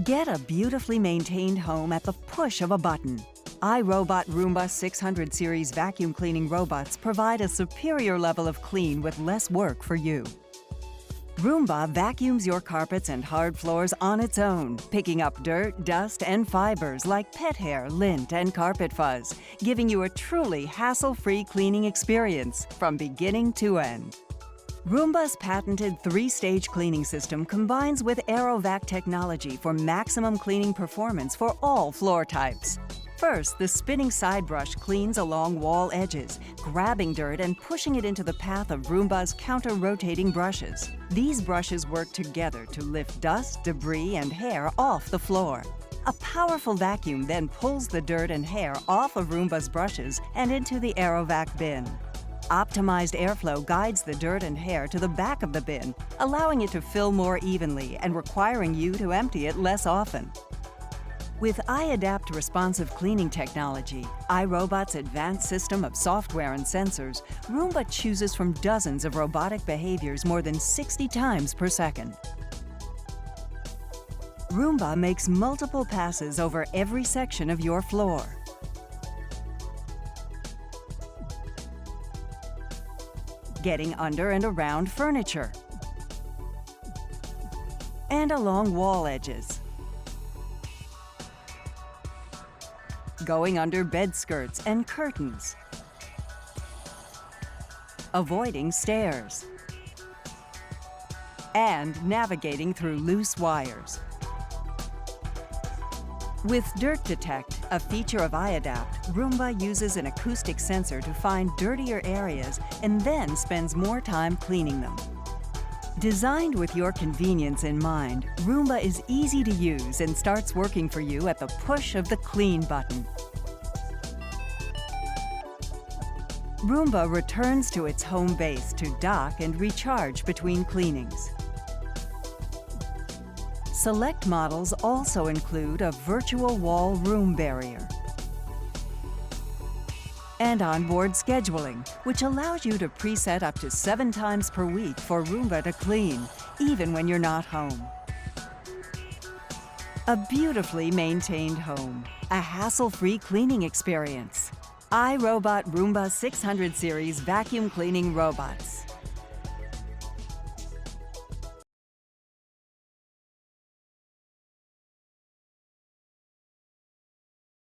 Get a beautifully maintained home at the push of a button. iRobot Roomba 600 series vacuum cleaning robots provide a superior level of clean with less work for you. Roomba vacuums your carpets and hard floors on its own, picking up dirt, dust, and fibers like pet hair, lint, and carpet fuzz, giving you a truly hassle-free cleaning experience from beginning to end. Roomba's patented 3-stage cleaning system combines with AeroVac technology for maximum cleaning performance for all floor types. First, the spinning side brush cleans along wall edges, grabbing dirt and pushing it into the path of Roomba's counter-rotating brushes. These brushes work together to lift dust, debris, and hair off the floor. A powerful vacuum then pulls the dirt and hair off of Roomba's brushes and into the AeroVac bin. Optimized airflow guides the dirt and hair to the back of the bin, allowing it to fill more evenly and requiring you to empty it less often. With iAdapt responsive cleaning technology, iRobot's advanced system of software and sensors, Roomba chooses from dozens of robotic behaviors more than 60 times per second. Roomba makes multiple passes over every section of your floor. Getting under and around furniture, and along wall edges. Going under bed skirts and curtains. Avoiding stairs. And navigating through loose wires. With Dirt Detect, a feature of iAdapt, Roomba uses an acoustic sensor to find dirtier areas and then spends more time cleaning them. Designed with your convenience in mind, Roomba is easy to use and starts working for you at the push of the Clean button. Roomba returns to its home base to dock and recharge between cleanings. Select models also include a virtual wall room barrier and onboard scheduling, which allows you to preset up to 7 times per week for Roomba to clean, even when you're not home. A beautifully maintained home, a hassle-free cleaning experience. iRobot Roomba 600 series vacuum cleaning robots.